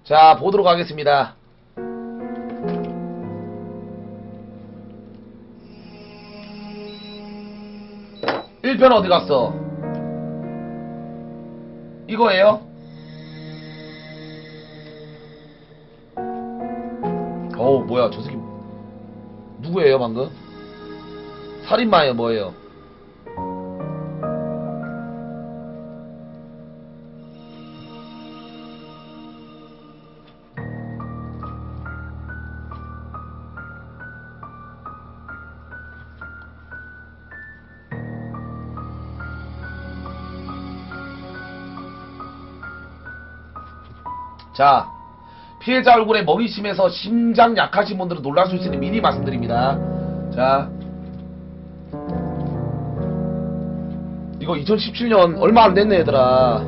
자, 보도록 하겠습니다. 일편 어디 갔어? 이거예요? 어우, 뭐야, 저 새끼 누구예요, 방금? 살인마예요, 뭐예요? 자, 피해자 얼굴에 먹이 심해서 심장 약하신 분들은 놀랄 수 있으니 미리 말씀드립니다. 자, 이거 2017년 얼마 안 됐네, 얘들아.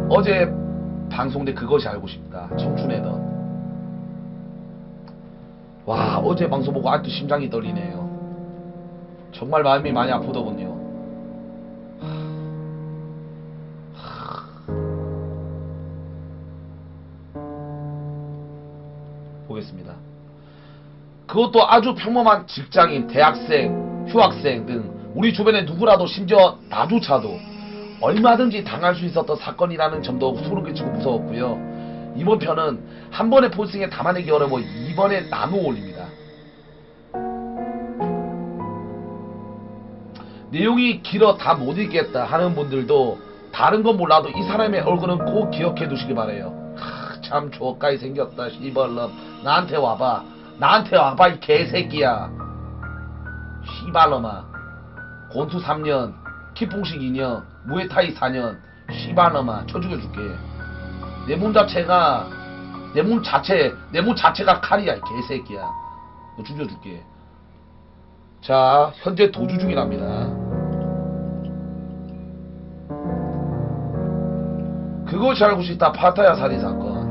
어제 방송된 그것이 알고 싶다. 청춘애던. 와, 어제 방송 보고 아직도 심장이 떨리네요. 정말 마음이 많이 아프더군요. 보겠습니다. 그것도 아주 평범한 직장인, 대학생, 휴학생 등 우리 주변에 누구라도 심지어 나조차도 얼마든지 당할 수 있었던 사건이라는 점도 소름 끼치고 무서웠고요. 이번 편은 한 번의 포스팅에 담아내기 어려워 2번에 나누어 올립니다. 내용이 길어 다 못 읽겠다 하는 분들도 다른 건 몰라도 이 사람의 얼굴은 꼭 기억해 두시기 바래요. 참 조까이 생겼다 시발놈. 나한테 와봐. 나한테 와봐 이 개새끼야. 시발놈아. 권투 3년 킥봉식 2년 무에타이 4년 시발놈아 쳐 죽여줄게. 내 몸 자체가 칼이야 이 개새끼야. 너 죽여줄게. 자, 현재 도주 중이랍니다. 그것이 알고 싶다. 파타야 살인사건.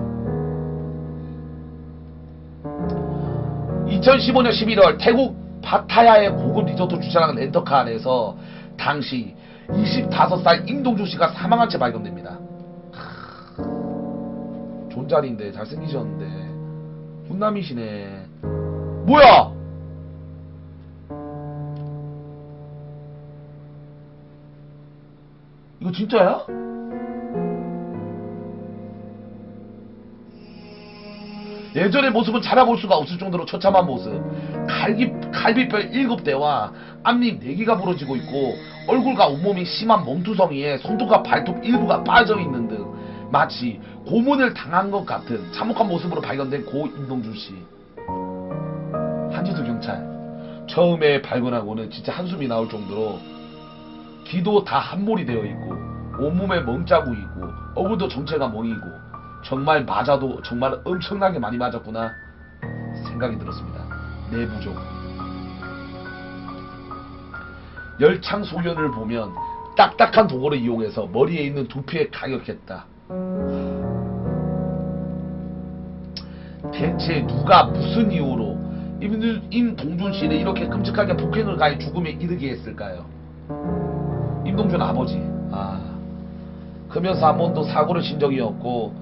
2015년 11월 태국 파타야의 고급 리조트 주차장 렌터카 안에서 당시 25살 임동주씨가 사망한 채 발견됩니다. 존잘인데 잘생기셨는데 훈남이시네. 뭐야? 이거 진짜야? 예전의 모습은 찾아볼 수가 없을 정도로 처참한 모습. 갈비뼈 7대와 앞니 4개가 부러지고 있고 얼굴과 온몸이 심한 멍투성이에 손톱과 발톱 일부가 빠져있는 등 마치 고문을 당한 것 같은 참혹한 모습으로 발견된 고 임동준씨. 한지수 경찰. 처음에 발견하고는 진짜 한숨이 나올 정도로 귀도 다 한몰이 되어 있고 온몸에 멍자국이고 얼굴도 정체가 멍이고 정말 맞아도 정말 엄청나게 많이 맞았구나 생각이 들었습니다. 내부적 열창 소견을 보면 딱딱한 도구를 이용해서 머리에 있는 두피에 가격했다. 대체 누가 무슨 이유로 임동준씨를 이렇게 끔찍하게 폭행을 가해 죽음에 이르게 했을까요? 임동준 아버지. 크면서 한 번도 사고를 친 적이 없고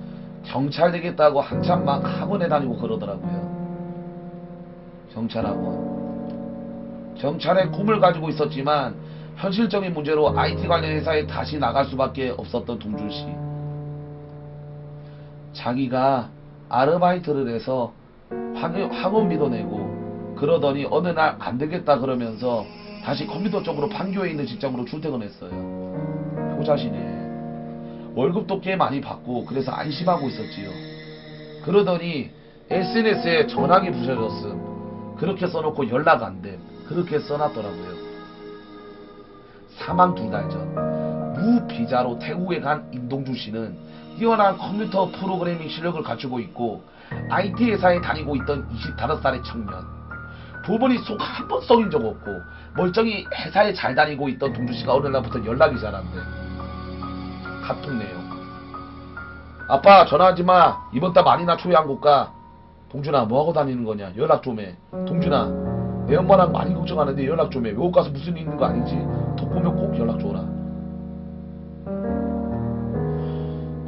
경찰 되겠다고 한참 막 학원에 다니고 그러더라고요. 경찰의 꿈을 가지고 있었지만 현실적인 문제로 IT 관련 회사에 다시 나갈 수밖에 없었던 동준씨. 자기가 아르바이트를 해서 학원비도 내고 그러더니 어느 날 안되겠다 그러면서 다시 컴퓨터 쪽으로 판교에 있는 직장으로 출퇴근했어요. 효자시네. 월급도 꽤 많이 받고 그래서 안심하고 있었지요. 그러더니 SNS에 전화기 부셔졌음. 그렇게 써놓고 연락 안됨. 그렇게 써놨더라고요. 사망 2달 전 무비자로 태국에 간 임동준씨는 뛰어난 컴퓨터 프로그래밍 실력을 갖추고 있고 IT 회사에 다니고 있던 25살의 청년. 부모님 속 한 번 썩인 적 없고 멀쩡히 회사에 잘 다니고 있던 동준씨가 어느 날부터 연락이 잘 안돼. 카톡 내용. 아빠 전화하지마. 이번 달 말이나 초에 한국 가. 동준아 뭐하고 다니는 거냐. 연락 좀 해. 동준아 내 엄마랑 많이 걱정하는데 연락 좀 해. 외국 가서 무슨 일 있는 거 아니지? 톡 보면 꼭 연락 줘라.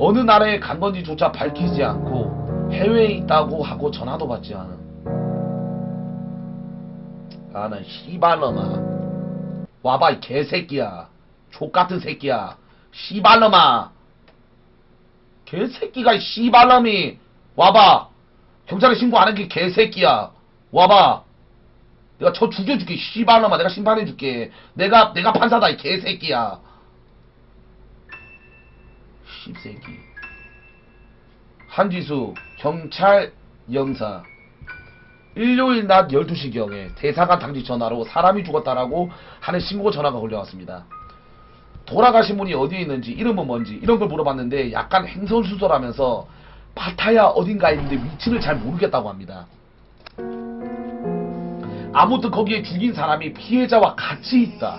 어느 나라에 간 건지조차 밝히지 않고 해외에 있다고 하고 전화도 받지 않은. 나 씨발놈아. 와봐 이 개새끼야. 족같은 새끼야. 씨발놈아. 개새끼가 이 씨발놈이. 와봐. 경찰에 신고 안 한 게 개새끼야. 와봐. 내가 저 죽여줄게. 씨발놈아. 내가 심판해줄게. 내가 판사다 이 개새끼야. 씹새끼. 한지수 경찰 영사. 일요일 낮 12시경에 대사관 당직 전화로 사람이 죽었다라고 하는 신고 전화가 걸려왔습니다. 돌아가신 분이 어디에 있는지, 이름은 뭔지 이런 걸 물어봤는데 약간 횡설수설하면서 파타야 어딘가에 있는데 위치를 잘 모르겠다고 합니다. 아무튼 거기에 죽인 사람이 피해자와 같이 있다.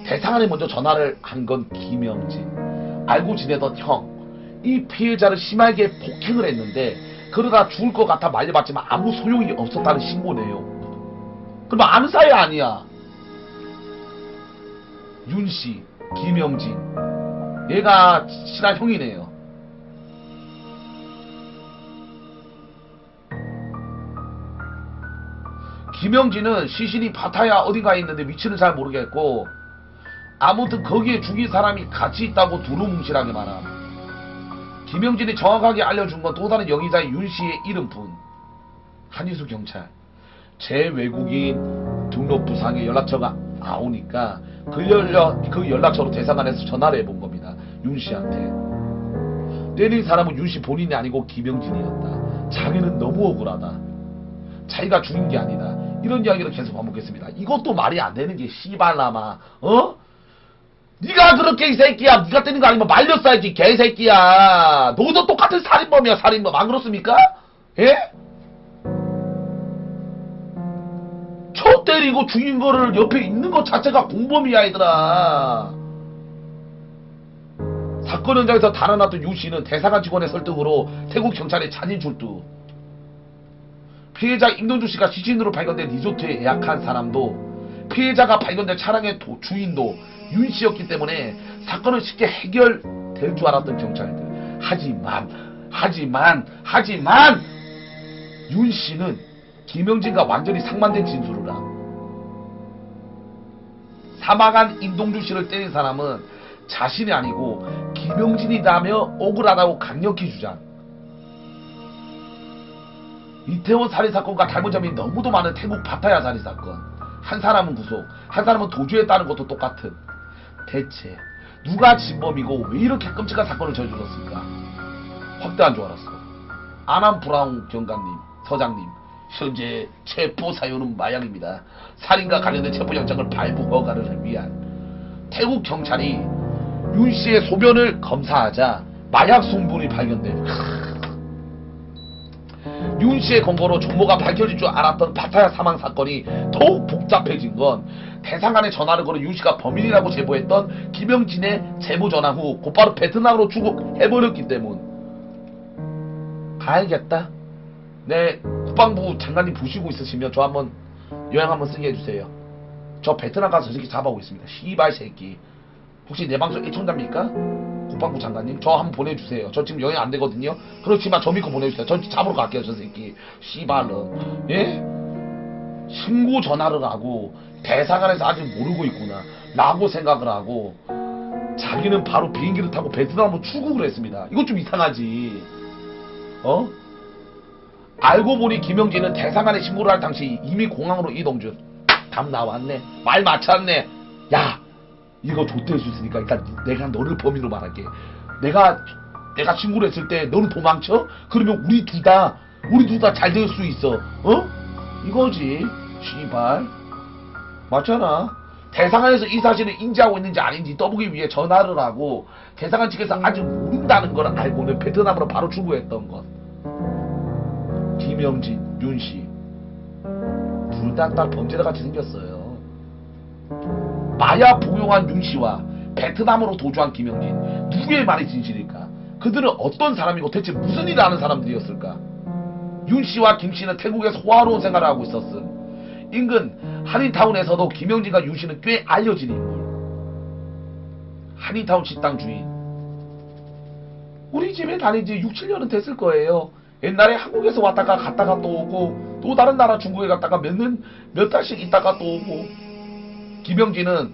대사관에 먼저 전화를 한 건 김영진. 알고 지내던 형. 이 피해자를 심하게 폭행을 했는데 그러다 죽을 것 같아 말려봤지만 아무 소용이 없었다는 신고네요. 그럼 아는 사이 아니야. 윤씨, 김영진. 얘가 친한 형이네요. 김영진은 시신이 파타야 어딘가에 있는데 위치는 잘 모르겠고 아무튼 거기에 죽인 사람이 같이 있다고 두루뭉실하게 말함. 김영진이 정확하게 알려준 건 또 다른 용의자의 윤씨의 이름뿐. 한지수 경찰. 제 외국인 등록 부상의 연락처가 나오니까 그 연락처로 대사관에서 전화를 해본 겁니다. 윤씨한테. 때린 사람은 윤씨 본인이 아니고 김영진이었다. 자기는 너무 억울하다. 자기가 죽인 게 아니다. 이런 이야기를 계속 반복했습니다. 이것도 말이 안 되는 게 씨발라마. 네가 그렇게 이 새끼야. 네가 때린 거 아니면 말렸어야지 개새끼야. 너도 똑같은 살인범이야. 살인범. 안 그렇습니까? 예? 쳐 때리고 죽인 거를 옆에 있는 것 자체가 공범이야 얘들아. 사건 현장에서 달아났던 유씨는 대사관 직원의 설득으로 태국 경찰에 잔인 출두. 피해자 임동주씨가 시신으로 발견된 리조트에 예약한 사람도 피해자가 발견된 차량의 주인도 윤씨였기 때문에 사건은 쉽게 해결될 줄 알았던 경찰들. 하지만 윤씨는 김영진과 완전히 상반된 진술을 함. 사망한 임동주씨를 때린 사람은 자신이 아니고 김영진이라며 억울하다고 강력히 주장. 이태원 살인사건과 닮은 점이 너무도 많은 태국 파타야 살인사건. 한 사람은 구속, 한 사람은 도주했다는 것도 똑같은. 대체 누가 진범이고 왜 이렇게 끔찍한 사건을 저질렀을까? 확대한 줄 알았어. 아남 브라운 경감님, 서장님. 현재 체포 사유는 마약입니다. 살인과 관련된 체포영장을 발부 허가를 위한. 태국 경찰이 윤씨의 소변을 검사하자 마약 성분이 발견된. 윤씨의 검거로 정보가 밝혀질 줄 알았던 파타야 사망 사건이 더욱 복잡해진 건 대사관에 전화를 걸어 윤씨가 범인이라고 제보했던 김영진의 제보 전화 후 곧바로 베트남으로 출국해버렸기 때문. 가야겠다. 네, 국방부 장관님 보시고 있으시면 저 한번 여행 한번 쓰게 해주세요. 저 베트남 가서 저 새끼 잡아오겠습니다. 씨발 새끼. 혹시 내 방송 애청자입니까? 국방부 장관님 저 한번 보내주세요. 저 지금 여행 안되거든요. 그렇지만 저 믿고 보내주세요. 저 잡으러 갈게요. 저 새끼 씨발로. 예? 신고 전화를 하고 대사관에서 아직 모르고 있구나 라고 생각을 하고 자기는 바로 비행기를 타고 베트남으로 출국을 했습니다. 이거 좀 이상하지. 알고 보니 김영진은 대사관에 신고를 할 당시 이미 공항으로 이동 중. 답 나왔네. 말 맞췄네. 야, 이거 좆될 수 있으니까 일단 내가 너를 범인으로 말할게. 내가 신고를 했을 때 너는 도망쳐? 그러면 우리 둘 다 잘 될 수 있어. 이거지. 씨발. 맞잖아. 대사관에서 이 사실을 인지하고 있는지 아닌지 떠보기 위해 전화를 하고 대사관 측에서 아직 모른다는 걸 알고는 베트남으로 바로 출국했던 것. 김영진, 윤씨 둘 다 딱 범죄자 같이 생겼어요. 마약 복용한 윤씨와 베트남으로 도주한 김영진, 누구의 말이 진실일까? 그들은 어떤 사람이고 대체 무슨 일을 하는 사람들이었을까? 윤씨와 김씨는 태국에서 호화로운 생활을 하고 있었음. 인근 한인타운에서도 김영진과 윤씨는 꽤 알려진 인물. 한인타운 식당 주인. 우리 집에 다닌 지 6, 7년은 됐을 거예요. 옛날에 한국에서 왔다가 갔다가 또 오고 또 다른 나라 중국에 갔다가 몇 달씩 있다가 또 오고. 김영진은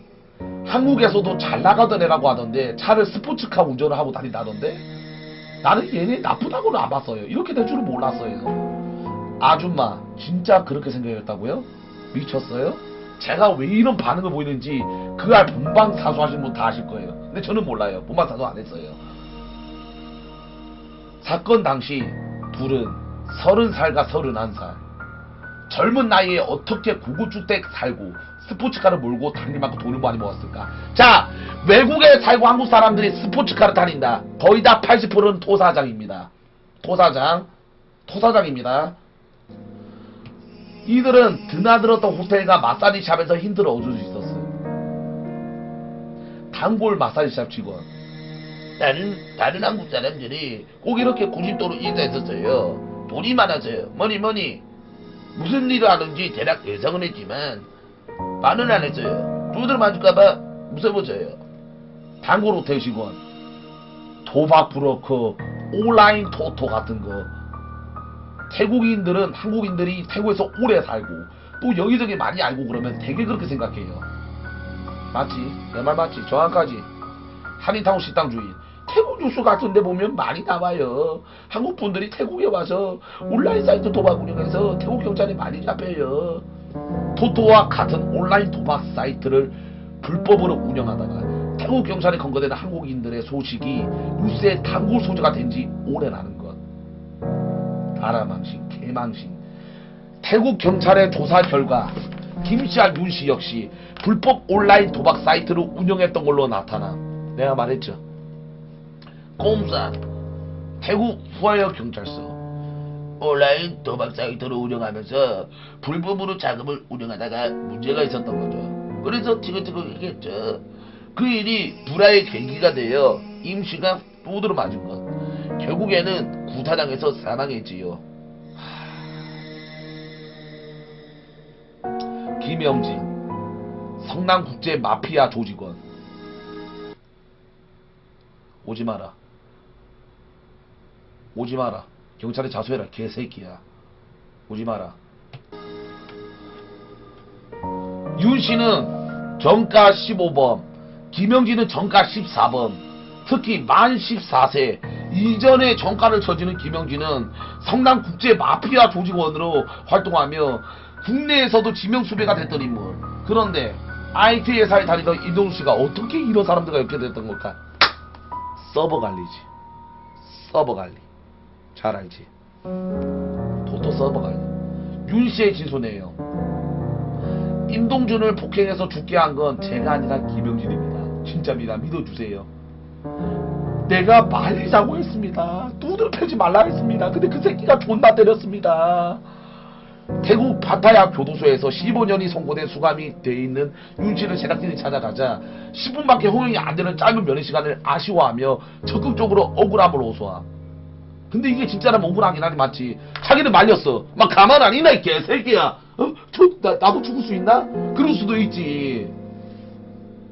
한국에서도 잘 나가던 애라고 하던데 차를 스포츠카 운전을 하고 다닌다던데 나는 얘네 나쁘다고는 안 봤어요. 이렇게 될 줄은 몰랐어요. 아줌마 진짜 그렇게 생각했다고요? 미쳤어요? 제가 왜 이런 반응을 보이는지 그 알 본방사수 하신 분 다 아실 거예요. 근데 저는 몰라요. 본방사수 안 했어요. 사건 당시 둘은 30살과 31살 젊은 나이에 어떻게 고급주택 살고 스포츠카를 몰고 다닐 만큼 돈을 많이 모았을까? 자, 외국에 살고 한국 사람들이 스포츠카를 다닌다. 거의 다 80%는 토사장입니다. 토사장입니다. 이들은 드나들었던 호텔과 마사지샵에서 힘들어 얻을 수 있었어요. 단골 마사지샵 직원. 다른 한국 사람들이 꼭 이렇게 90도로 인사했었어요. 돈이 많아서요. 뭐니 무슨 일을 하는지 대략 예상은 했지만 말은 안 했어요. 두들 맞을까봐 무서워져요. 단골 호텔 직원, 도박 브로커, 온라인 토토 같은 거. 태국인들은 한국인들이 태국에서 오래 살고 또 여기저기 많이 알고 그러면 되게 그렇게 생각해요. 맞지? 내 말 맞지? 정확하지? 한인타운 식당 주인. 태국 뉴스 같은 데 보면 많이 나와요. 한국 분들이 태국에 와서 온라인 사이트 도박 운영해서 태국 경찰에 많이 잡혀요. 토토와 같은 온라인 도박 사이트를 불법으로 운영하다가 태국 경찰에 검거되는 한국인들의 소식이 뉴스에 단골 소재가 된 지 오래라는 것. 아라망신, 개망신. 태국 경찰의 조사 결과 김씨와 윤씨 역시 불법 온라인 도박 사이트를 운영했던 걸로 나타나. 내가 말했죠. 꼼사 태국 후아역 경찰서 온라인 도박 사이트를 운영하면서 불법으로 자금을 운영하다가 문제가 있었던 거죠. 그래서 티격태격했겠죠. 그 일이 불화의 계기가 되어 임씨가 두드러 맞은 것. 결국에는 구타당해서 사망했지요. 김영진 성남국제 마피아 조직원. 오지마라. 경찰에 자수해라 개새끼야. 오지마라. 윤씨는 정가 15범, 김영진은 정가 14범. 특히 만 14세 이전에 정가를 저지른 김영진은 성남국제 마피아 조직원으로 활동하며 국내에서도 지명수배가 됐던 인물. 그런데 IT 회사에 다니던 이동수씨가 어떻게 이런 사람들과 연결됐던 걸까? 서버 관리지. 서버 관리. 잘 알지. 토토 서버 관리. 윤씨의 진술이에요. 임동준을 폭행해서 죽게 한 건 제가 아니라 김영진입니다. 진짜입니다. 믿어주세요. 내가 말리자고 했습니다. 두드러 패지 말라 했습니다. 근데 그 새끼가 존나 때렸습니다. 태국 파타야 교도소에서 15년이 선고된 수감이 돼 있는 윤씨를 제작진이 찾아가자 10분밖에 허용이 안 되는 짧은 면회 시간을 아쉬워하며 적극적으로 억울함을 호소함. 근데 이게 진짜라면 억울하긴 하지. 맞지? 자기는 말렸어. 막 가만 안 있나 이 개새끼야. 나도 죽을 수 있나? 그럴 수도 있지.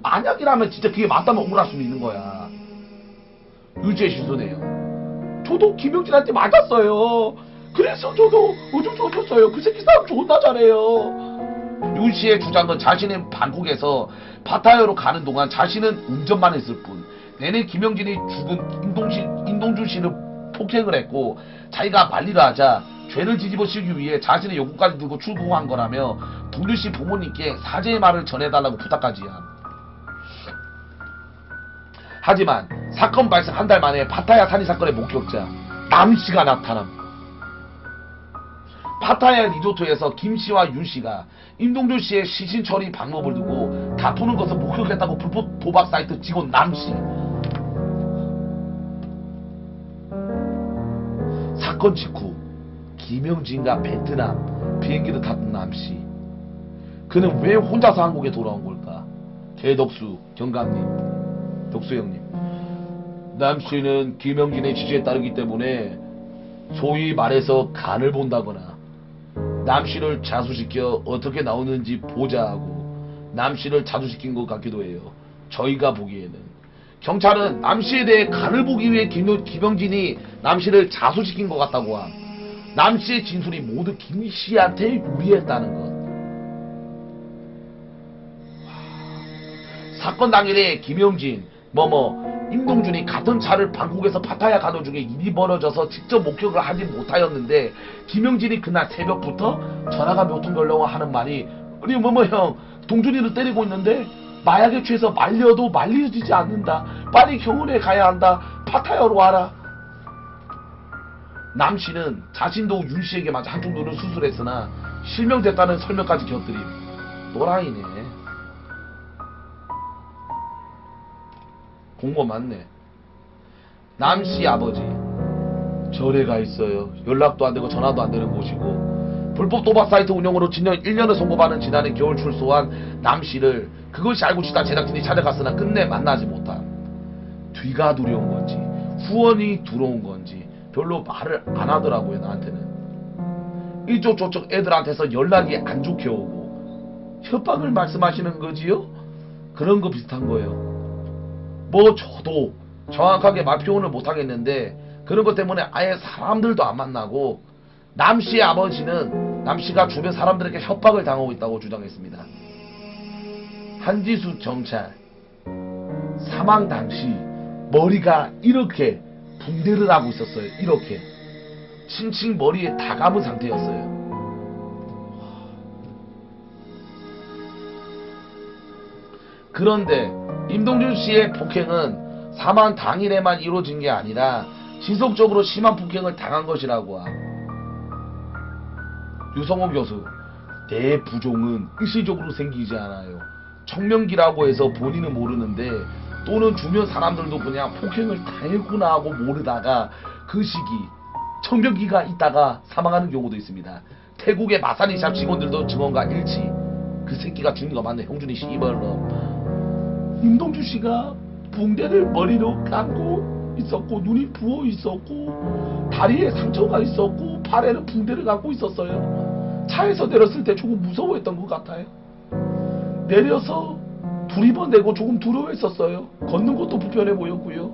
만약이라면 진짜 그게 맞다면 억울할 수도 있는 거야. 윤씨의 실수네요. 저도 김영진한테 맞았어요. 그래서 저도 어쩔 수 없었어요. 그 새끼 싸움 존나 잘해요. 윤씨의 주장은 자신은 방콕에서 파타야로 가는 동안 자신은 운전만 했을 뿐 내내 김영진이 죽은 인동준씨를 폭행을 했고 자기가 관리를 하자 죄를 뒤집어 씌우기 위해 자신의 요구까지 들고 출국한 거라며 동준씨 부모님께 사죄의 말을 전해달라고 부탁까지 함. 하지만 사건 발생 한 달 만에 파타야 살인사건의 목격자 남씨가 나타남. 파타야 리조트에서 김씨와 윤씨가 임동준씨의 시신처리 방법을 두고 다투는 것을 목격했다고 불법 도박 사이트 직원 남씨. 사건 직후 김영진과 베트남 비행기를 탔던 남씨. 그는 왜 혼자서 한국에 돌아온 걸까? 개덕수 경감님, 덕수 형님. 남씨는 김영진의 지시에 따르기 때문에 소위 말해서 간을 본다거나 남씨를 자수시켜 어떻게 나오는지 보자 하고 남씨를 자수시킨 것 같기도 해요. 저희가 보기에는. 경찰은 남씨에 대해 간을 보기 위해 김영진이 남씨를 자수시킨 것 같다고 함. 남씨의 진술이 모두 김씨한테 유리했다는 것. 사건 당일에 김영진, 임동준이 같은 차를 방콕에서 파타야 가는 중에 일이 벌어져서 직접 목격을 하지 못하였는데 김영진이 그날 새벽부터 전화가 몇 통 걸려고 하는 말이 아니 형 동준이를 때리고 있는데 마약에 취해서 말려도 말려지지 않는다. 빨리 병원에 가야 한다. 파타야로 와라. 남씨는 자신도 윤씨에게 맞아 한쪽 눈을 수술했으나 실명됐다는 설명까지 곁들임. 또라이네. 공무원 맞네. 남씨 아버지 절에 가 있어요. 연락도 안 되고 전화도 안 되는 곳이고 불법 도박 사이트 운영으로 진영 1년을 선고받은 지난해 겨울 출소한 남씨를 그것이 알고 싶다 제작진이 찾아갔으나 끝내 만나지 못한. 뒤가 두려운 건지 후원이 들어온 건지 별로 말을 안 하더라고요. 나한테는 이쪽 저쪽 애들한테서 연락이 안 좋게 오고 협박을 말씀하시는 거지요? 그런 거 비슷한 거예요. 저도 정확하게 말 표현을 못하겠는데 그런 것 때문에 아예 사람들도 안 만나고 남씨의 아버지는 남씨가 주변 사람들에게 협박을 당하고 있다고 주장했습니다. 한지수 경찰 사망 당시 머리가 이렇게 붕대를 하고 있었어요. 이렇게 칭칭 머리에 다 감은 상태였어요. 그런데 임동준 씨의 폭행은 사망 당일에만 이루어진 게 아니라 지속적으로 심한 폭행을 당한 것이라고 함. 유성호 교수, 내 부종은 일시적으로 생기지 않아요. 청명기라고 해서 본인은 모르는데 또는 주변 사람들도 그냥 폭행을 당했구나 하고 모르다가 그 시기 청명기가 있다가 사망하는 경우도 있습니다. 태국의 마사니샵 직원들도 증언과 일치. 그 새끼가 죽는 거 맞네. 형준이 씨발로. 임동준 씨가 붕대를 머리로 감고 있었고 눈이 부어 있었고 다리에 상처가 있었고 팔에는 붕대를 감고 있었어요. 차에서 내렸을 때 조금 무서워했던 것 같아요. 내려서 두리번 내고 조금 두려워했었어요. 걷는 것도 불편해 보였고요.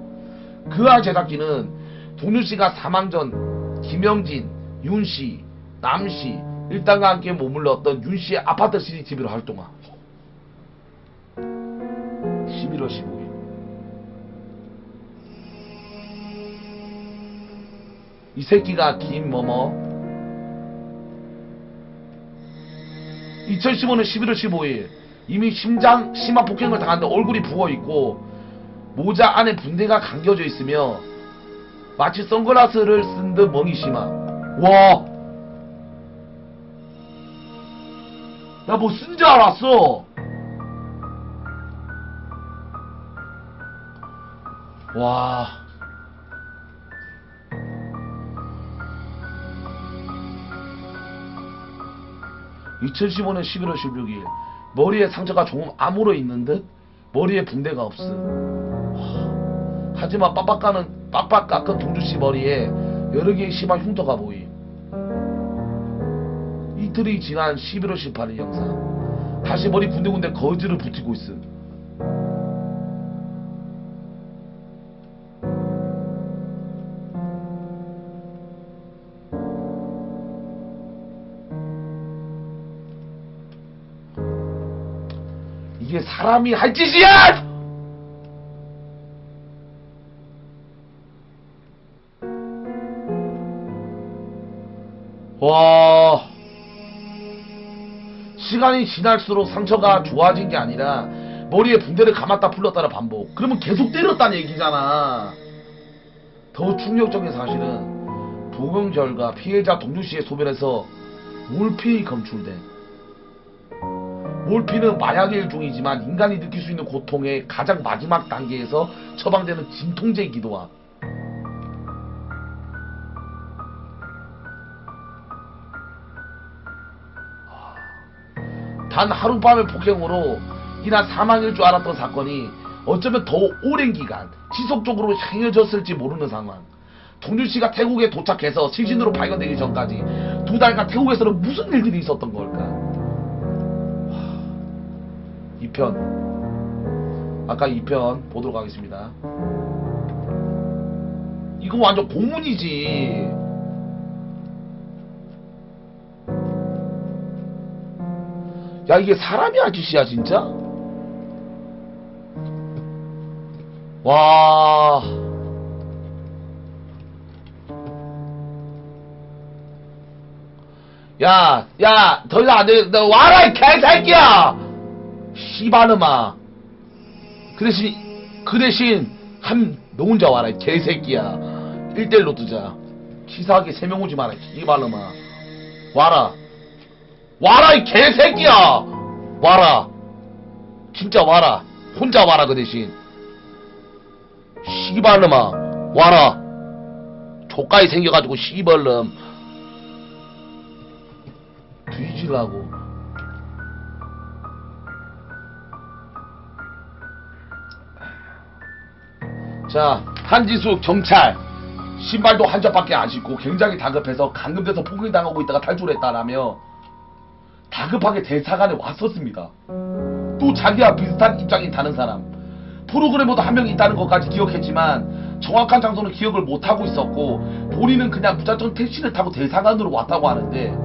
그와 제작진은 동준 씨가 사망 전 김영진, 윤씨, 남씨 일당과 함께 머물렀던 윤씨의 아파트 CCTV로 활동함. 11월 15일 이 새끼가 김뭐뭐 2015년 11월 15일 이미 심한 폭행을 당했는데 얼굴이 부어있고 모자 안에 붕대가 감겨져 있으며 마치 선글라스를 쓴 듯 멍이 심함. 와, 나 뭐 쓴 줄 알았어. 와, (2015년 11월 16일) 머리에 상처가 조금 아물어 있는 듯 머리에 붕대가 없음. 하지만 빡빡 깎은 동주씨 머리에 여러 개의 심한 흉터가 보임. 이틀이 지난 11월 18일 영상. 다시 머리 군데군데 거즈를 붙이고 있음. 이게 사람이 할 짓이야! 와, 시간이 지날수록 상처가 좋아진 게 아니라 머리에 붕대를 감았다 풀렀다를 반복. 그러면 계속 때렸다는 얘기잖아. 더 충격적인 사실은 부검 결과 피해자 동준씨의 소변에서 몰핀이 검출된. 몰핀은 마약의 일종이지만 인간이 느낄 수 있는 고통의 가장 마지막 단계에서 처방되는 진통제이기도 함. 단 하룻밤의 폭행으로 인한 사망일 줄 알았던 사건이 어쩌면 더 오랜 기간 지속적으로 행해졌을지 모르는 상황. 동준씨가 태국에 도착해서 실신으로 발견되기 전까지 2달간 태국에서는 무슨 일들이 있었던 걸까? 2편 아까 2편 보도록 하겠습니다. 이거 완전 고문이지. 야, 이게 사람이야 아저씨야 진짜? 와. 야, 더 이상 안 돼. 너 와라, 이 개새끼야! 씨발놈아. 그 대신, 너 혼자 와라, 이 개새끼야. 1대1로 뜨자. 치사하게 3명 오지 마라, 이 씨발놈아. 와라, 이 개새끼야! 와라. 진짜 와라. 혼자 와라, 그 대신. 씨발놈아. 와라. 족가이 생겨가지고, 씨발놈. 뒤지라고. 자, 한지수 경찰 신발도 한 짝밖에 안 신고 굉장히 다급해서 감금돼서 폭행당하고 있다가 탈출했다라며 다급하게 대사관에 왔었습니다. 또 자기와 비슷한 입장인 다른 사람 프로그래머도 한 명 있다는 것까지 기억했지만 정확한 장소는 기억을 못하고 있었고 본인은 그냥 무작정 택시를 타고 대사관으로 왔다고 하는데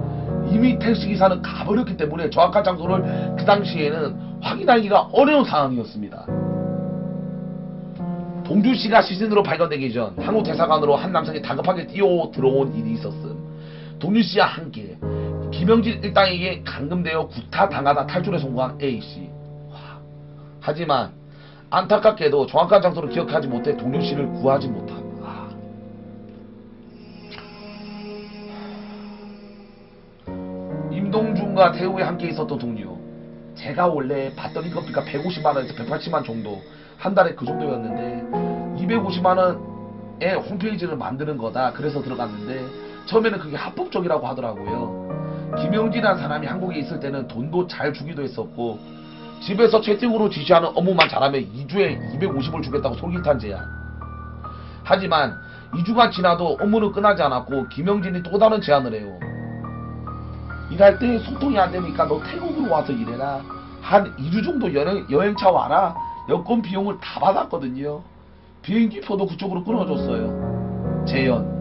이미 택시기사는 가버렸기 때문에 정확한 장소를 그 당시에는 확인하기가 어려운 상황이었습니다. 동준씨가 시신으로 발견되기 전 항우 대사관으로 한 남성이 다급하게 뛰어 들어온 일이 있었음. 동준씨와 함께 김영진 일당에게 감금되어 구타당하다 탈출에 성공한 A씨. 하지만 안타깝게도 정확한 장소를 기억하지 못해 동준씨를 구하지 못함. 임동준과 태우에 함께 있었던 동료. 제가 원래 받던 인건비가 150만원에서 180만 정도, 한 달에 그 정도였는데 250만원의 홈페이지를 만드는 거다 그래서 들어갔는데 처음에는 그게 합법적이라고 하더라고요. 김영진이라는 사람이 한국에 있을 때는 돈도 잘 주기도 했었고 집에서 채팅으로 지시하는 업무만 잘하면 2주에 250을 주겠다고 솔깃한제야. 하지만 2주가 지나도 업무는 끝나지 않았고 김영진이 또 다른 제안을 해요. 일할 때 소통이 안 되니까 너 태국으로 와서 일해라. 한 2주 정도 여행차 와라. 여권 비용을 다 받았거든요. 비행기표도 그쪽으로 끊어줬어요. 재현.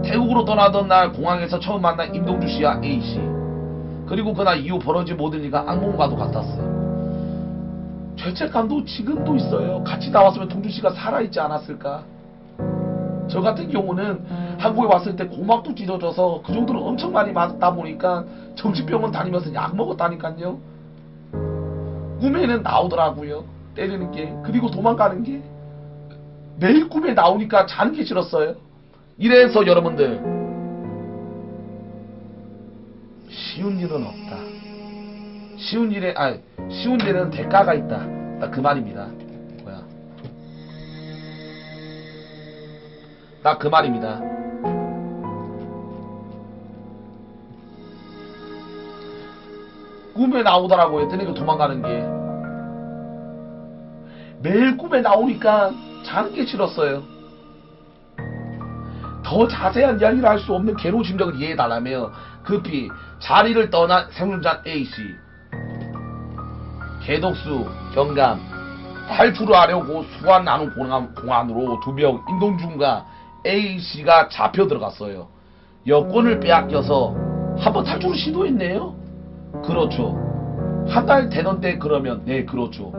태국으로 떠나던 날 공항에서 처음 만난 임동주 씨와 A 씨. 그리고 그날 이후 벌어진 모든 일과 악몽과도 같았어요. 죄책감도 지금도 있어요. 같이 나왔으면 동주 씨가 살아있지 않았을까. 저 같은 경우는 한국에 왔을 때 고막도 찢어져서 그 정도로 엄청 많이 맞다 보니까 정신병원 다니면서 약 먹었다니까요. 꿈에는 나오더라고요. 때리는 게. 그리고 도망가는 게. 매일 꿈에 나오니까 자는 게 싫었어요. 이래서 여러분들 쉬운 일은 없다. 쉬운 일에는 대가가 있다. 딱 그 말입니다. 딱 그 말입니다. 꿈에 나오더라고요. 뜨니까 도망가는 게. 매일 꿈에 나오니까 자는 게 싫었어요. 더 자세한 이야기를 할 수 없는 괴로운 심정을 이해해달라며 급히 자리를 떠난 생존자 A씨. 개독수, 경감, 탈출을 하려고 수완 나눈 공안으로 2명 임동준과 A씨가 잡혀 들어갔어요. 여권을 빼앗겨서 한번 탈출을 시도했네요. 그렇죠. 한 달 되던 때 그러면 네 그렇죠.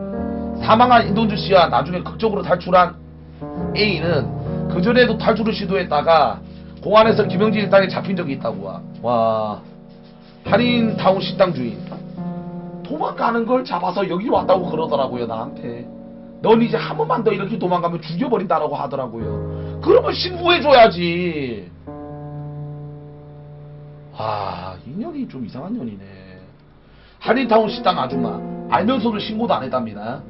사망한 임동준씨와 나중에 극적으로 탈출한 A는 그전에도 탈출을 시도했다가 공안에서 김영진 일당에 잡힌 적이 있다고. 와. 한인타운 식당 주인 도망가는 걸 잡아서 여기 왔다고 그러더라고요. 나한테 넌 이제 한 번만 더 이렇게 도망가면 죽여버린다라고 하더라고요. 그러면 신고해줘야지. 아, 인연이 좀 이상한 년이네. 한인타운 식당 아줌마 알면서도 신고도 안 했답니다.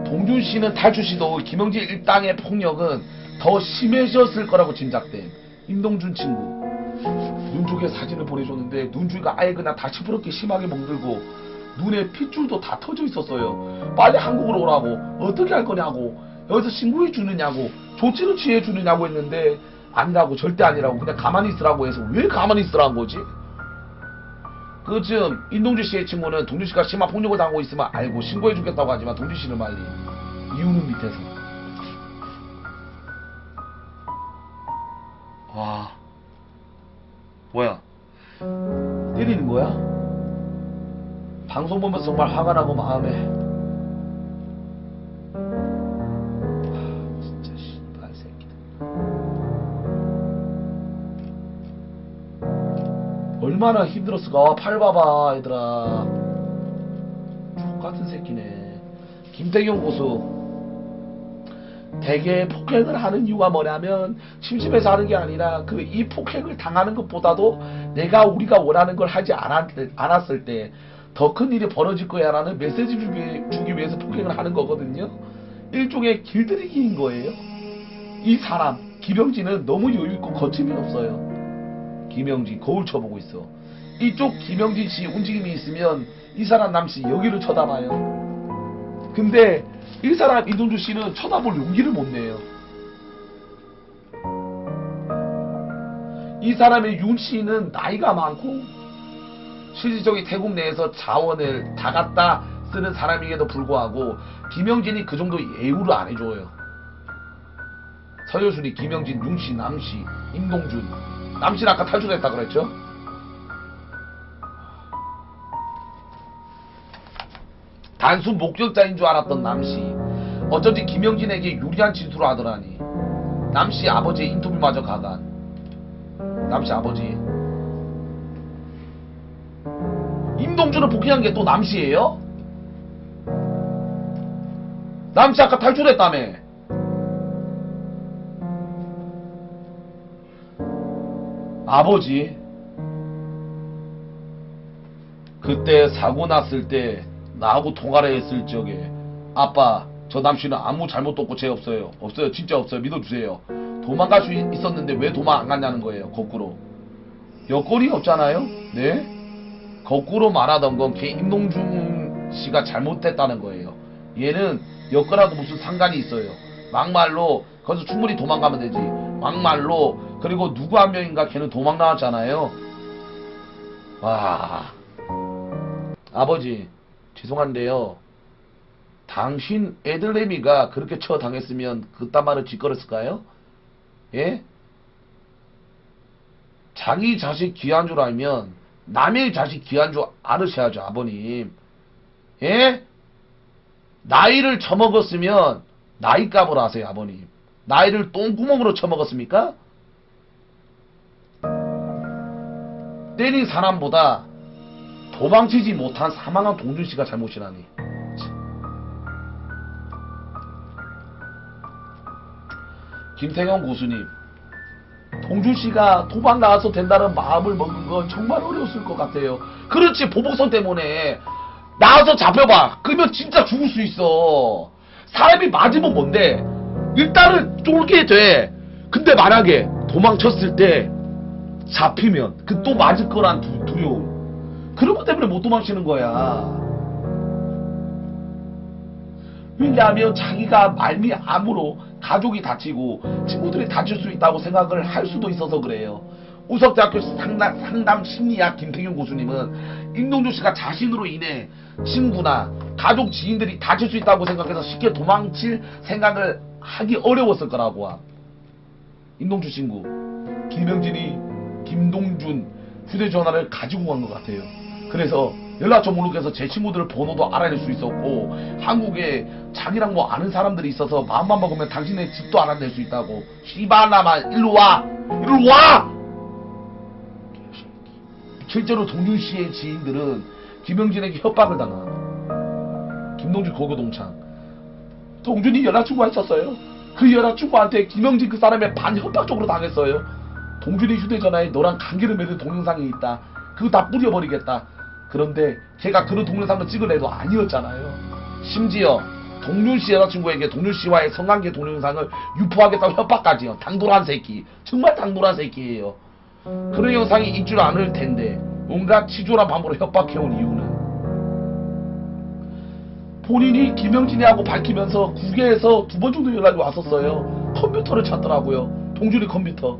동준씨는 탈출시도 김영진 일당의 폭력은 더 심해졌을 거라고 짐작된 임동준 친구. 눈쪽에 사진을 보내줬는데 눈주위가 아예 그냥 다 시퍼렇게 심하게 멍들고 눈에 핏줄도 다 터져 있었어요. 빨리 한국으로 오라고. 어떻게 할 거냐고. 여기서 신고해 주느냐고. 조치를 취해 주느냐고 했는데 아니라고. 절대 아니라고. 그냥 가만히 있으라고 해서 왜 가만히 있으라는 거지? 그쯤 임동준 씨의 친구는 동준 씨가 심한 폭력을 당하고 있으면 알고 신고해 주겠다고 하지만 동준 씨를 말린 이유는 밑에서. 와, 뭐야? 때리는 거야? 방송 보면서 정말 화가 나고 마음에. 진짜 씨발 새끼들. 얼마나 힘들었을까. 팔 봐봐 얘들아. X같은 새끼네. 김태경 고수. 대개 폭행을 하는 이유가 뭐냐면 심심해서 하는 게 아니라 이 폭행을 당하는 것보다도 우리가 원하는 걸 하지 않았을 때 더 큰 일이 벌어질 거야 라는 메시지 주기 위해서 폭행을 하는 거거든요. 일종의 길들이기인 거예요. 이 사람 김영진은 너무 여유있고 거침이 없어요. 김영진 거울 쳐보고 있어. 이쪽 김영진 씨 움직임이 있으면 이 사람 남씨 여기를 쳐다봐요. 근데 이 사람 이동주 씨는 쳐다볼 용기를 못 내요. 이 사람의 윤 씨는 나이가 많고 실질적인 태국 내에서 자원을 다 갖다 쓰는 사람에게도 불구하고 김영진이 그 정도 예우를 안 해줘요. 서효순이, 김영진, 윤씨, 남씨, 임동준. 남씨는 아까 탈출했다 그랬죠? 단순 목격자인 줄 알았던 남씨. 어쩐지 김영진에게 유리한 진술을 하더라니. 남씨 아버지의 인터뷰마저 가간. 남씨 아버지. 임동준을 폭행한 게 또 남씨예요? 남씨 아까 탈출했다며. 아버지. 그때 사고 났을 때 나하고 통화를 했을 적에 아빠 저 남씨는 아무 잘못도 없고 죄 없어요. 없어요. 진짜 없어요. 믿어주세요. 도망갈 수 있었는데 왜 도망 안 갔냐는 거예요. 거꾸로. 여건이 없잖아요. 네? 거꾸로 말하던 건 걔 임동준 씨가 잘못했다는 거예요. 얘는 여건하고 무슨 상관이 있어요. 막말로 거기서 충분히 도망가면 되지. 막말로. 그리고 누구 한 명인가 걔는 도망 나왔잖아요. 와. 아버지 죄송한데요. 당신 애들내미가 그렇게 처당했으면 그딴 말을 짓거렸을까요? 예? 자기 자식 귀한 줄 알면 남의 자식 귀한 줄 알으셔야죠. 아버님. 예? 나이를 처먹었으면 나이값을 하세요. 아버님. 나이를 똥구멍으로 처먹었습니까? 때린 사람보다 도망치지 못한 사망한 동준씨가 잘못이라니. 김태경 고수님, 동준씨가 도망 나와서 된다는 마음을 먹는 건 정말 어려웠을 것 같아요. 그렇지. 보복성 때문에 나와서 잡혀봐. 그러면 진짜 죽을 수 있어. 사람이 맞으면 뭔데 일단은 쫄게 돼. 근데 만약에 도망쳤을 때 잡히면 그 또 맞을 거란 두려움. 그런 것 때문에 못 도망치는 거야. 왜냐하면 자기가 말미암으로 가족이 다치고 친구들이 다칠 수 있다고 생각을 할 수도 있어서 그래요. 우석대학교 상담 심리학 김태경 교수님은 임동준 씨가 자신으로 인해 친구나 가족 지인들이 다칠 수 있다고 생각해서 쉽게 도망칠 생각을 하기 어려웠을 거라고 함. 임동준 친구 김영진이 김동준 휴대전화를 가지고 간 것 같아요. 그래서 연락처 목록에서 제 친구들 번호도 알아낼 수 있었고 한국에 자기랑 뭐 아는 사람들이 있어서 마음만 먹으면 당신의 집도 알아낼 수 있다고. 씨발라만 일로 와! 일로 와! 실제로 동준씨의 지인들은 김영진에게 협박을 당한. 김동준 고교 동창. 동준이 여자친구가 있었어요. 그 여자친구한테 김영진 그 사람의 반협박적으로 당했어요. 동준이 휴대전화에 너랑 관계를 맺은 동영상이 있다. 그거 다 뿌려버리겠다. 그런데 제가 그런 동영상을 찍어내도 아니었잖아요. 심지어 동준씨 여자친구에게 동준씨와의 성관계 동영상을 유포하겠다고 협박까지요. 당돌한 새끼. 정말 당돌한 새끼예요. 그런 영상이 있줄 않을 텐데 온갖 치졸한 방법으로 협박해온 이유는 본인이 김영진이하고 밝히면서 국외에서 2번 정도 연락이 왔었어요. 컴퓨터를 찾더라고요. 동준이 컴퓨터.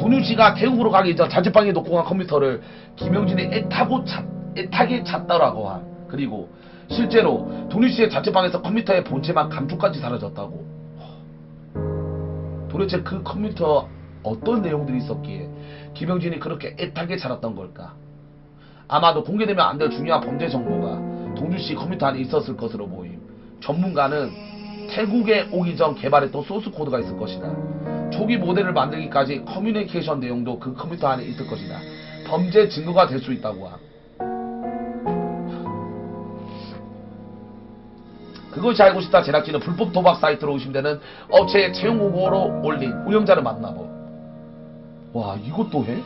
동윤씨가 태국으로 가기 전 자취방에 놓고 간 컴퓨터를 김영진이 애타게 찾더라고 한. 그리고 실제로 동윤씨의 자취방에서 컴퓨터의 본체만 감쪽까지 사라졌다고. 도대체 그 컴퓨터 어떤 내용들이 있었기에 김영진이 그렇게 애타게 찾았던 걸까? 아마도 공개되면 안 될 중요한 범죄 정보가 동준씨 컴퓨터 안에 있었을 것으로 보임. 전문가는 태국에 오기 전 개발했던 소스 코드가 있을 것이다. 초기 모델을 만들기까지 커뮤니케이션 내용도 그 컴퓨터 안에 있을 것이다. 범죄 증거가 될 수 있다고 함. 그것이 알고 싶다 제작진은 불법 도박 사이트로 의심되는 업체의 채용 공고로 올린 운영자를 만나보. 와, 이것도 해?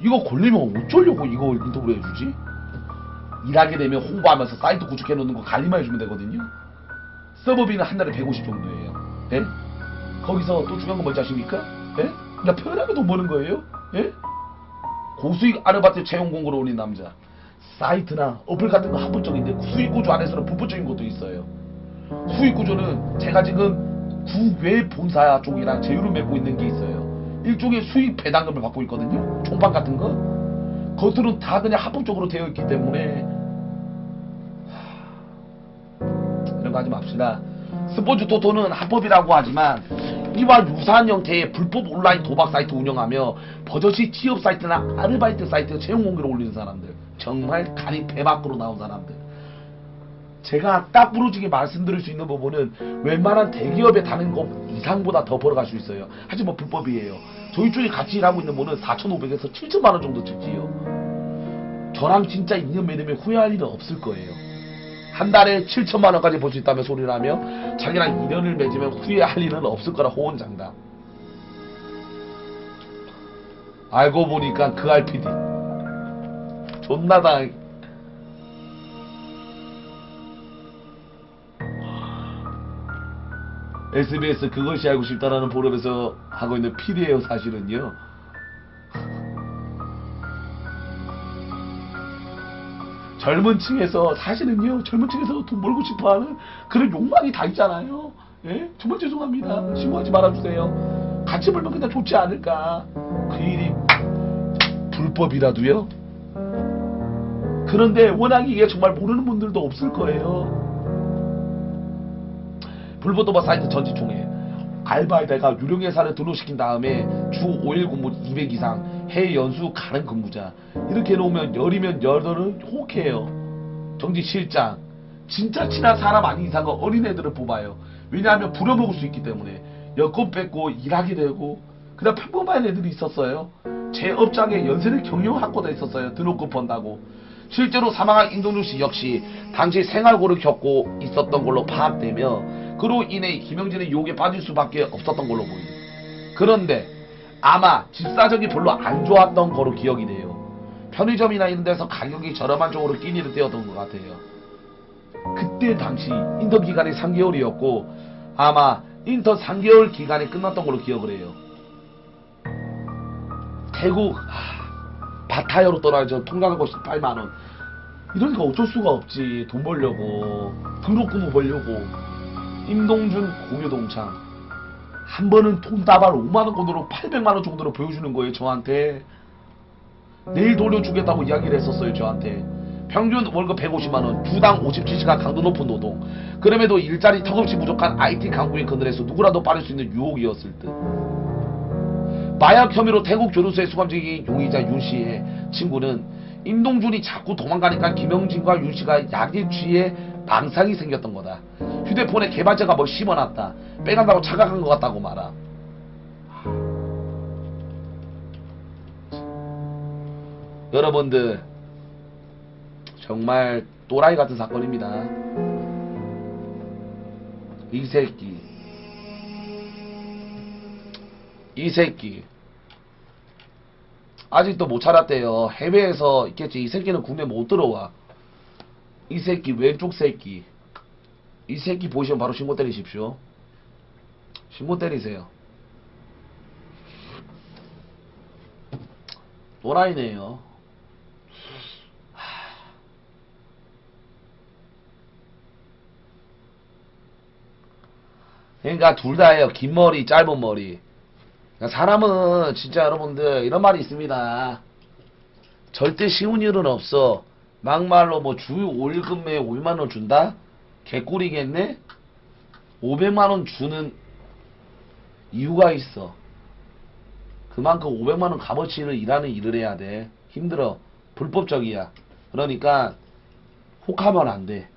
이거 걸리면 어쩌려고 이거 인터뷰를 해주지? 일하게 되면 홍보하면서 사이트 구축해놓는 거 관리만 해주면 되거든요. 서버비는 한 달에 150 정도예요. 예? 거기서 또 중요한 건 뭔지 아십니까? 예? 그냥 편하게 돈 버는 거예요. 예? 고수익 아르바이트 채용 공고를 올린 남자. 사이트나 어플 같은 거 합법적인데 수익 구조 안에서는 불법적인 것도 있어요. 수익 구조는 제가 지금 국외 본사 쪽이랑 제휴를 맺고 있는 게 있어요. 일종의 수익 배당금을 받고 있거든요. 총판 같은 거. 겉으로는 다 그냥 합법적으로 되어 있기 때문에 이런 거 하지 맙시다. 스포츠 토토는 합법이라고 하지만 이와 유사한 형태의 불법 온라인 도박 사이트 운영하며 버젓이 취업 사이트나 아르바이트 사이트 채용 공개를 올리는 사람들, 정말 간이 배 밖으로 나온 사람들. 제가 딱 부러지게 말씀드릴 수 있는 부분은 웬만한 대기업에 다니는 것 이상보다 더 벌어갈 수 있어요. 하지만 불법이에요. 저희 쪽에 같이 일하고 있는 분은 4,500에서 7,000만원 정도 찍지요. 저랑 진짜 인연 맺으면 후회할 일은 없을 거예요. 한 달에 7,000만원까지 벌 수 있다며 소리를 하며 자기랑 인연을 맺으면 후회할 일은 없을 거라 호언장담. 알고 보니까 그 RPD 존나 당. SBS 그것이 알고 싶다라는 포럼에서 하고 있는 PD예요. 사실은요. 젊은 층에서 사실은요. 젊은 층에서 돈 벌고 싶어하는 그런 욕망이 다 있잖아요. 예? 정말 죄송합니다. 신고하지 말아주세요. 같이 벌면 그냥 좋지 않을까. 그 일이 불법이라도요. 그런데 워낙 이게 정말 모르는 분들도 없을 거예요. 불법 도박 사이트 전지총회. 알바에다가 유령회사를 등록시킨 다음에 주 5일 근무 200 이상 해외 연수 가는 근무자. 이렇게 해놓으면 열이면 열들은 혹해요. 정지실장. 진짜 친한 사람 아닌 이상은 어린애들을 뽑아요. 왜냐하면 부려먹을 수 있기 때문에. 여권 뺏고 일하게 되고. 그냥 평범한 애들이 있었어요. 제 업장에 연세대 경영학과도 있었어요. 등록금 번다고. 실제로 사망한 임동준씨 역시 당시 생활고를 겪고 있었던 걸로 파악되며 그로 인해 김영진의 유혹에 빠질 수밖에 없었던 걸로 보입니다. 그런데 아마 집사정이 별로 안 좋았던 거로 기억이 돼요. 편의점이나 이런 데서 가격이 저렴한 쪽으로 끼니를 떼었던 것 같아요. 그때 당시 인턴 기간이 3개월이었고 아마 인턴 3개월 기간이 끝났던 걸로 기억을 해요. 태국 바타야로 떠나죠. 통장한 것이 8만원. 이러니까 어쩔 수가 없지. 돈 벌려고 등록금을 벌려고. 임동준 공유동창 한 번은 돈다발 5만원권으로 800만원 정도로 보여주는 거예요. 저한테 내일 돌려주겠다고 이야기를 했었어요. 저한테 평균 월급 150만원 주당 57시간 강도 높은 노동. 그럼에도 일자리 턱없이 부족한 IT 강국인 그늘에서 누구라도 빠질 수 있는 유혹이었을 듯. 마약 혐의로 태국 교도소에 수감 중인 용의자 윤씨의 친구는 임동준이 자꾸 도망가니까 김영진과 윤씨가 약에 취해 망상이 생겼던 거다. 휴대폰에 개발자가 뭘 심어놨다. 빼간다고 착각한 것 같다고 말함. 여러분들 정말 또라이 같은 사건입니다. 이 새끼 아직도 못 찾았대요. 해외에서 있겠지. 이 새끼는 국내 못 들어와. 이 새끼 왼쪽 새끼. 이 새끼 보시면 바로 신고 때리십시오. 신고 때리세요. 또라이네요. 그러니까 둘 다예요. 긴 머리 짧은 머리. 그러니까 사람은 진짜 여러분들 이런 말이 있습니다. 절대 쉬운 일은 없어. 막말로 뭐 주 월급에 500만원 준다? 개꿀이겠네? 500만원 주는 이유가 있어. 그만큼 500만원 값어치를 일하는 일을 해야 돼. 힘들어. 불법적이야. 그러니까 혹하면 안 돼.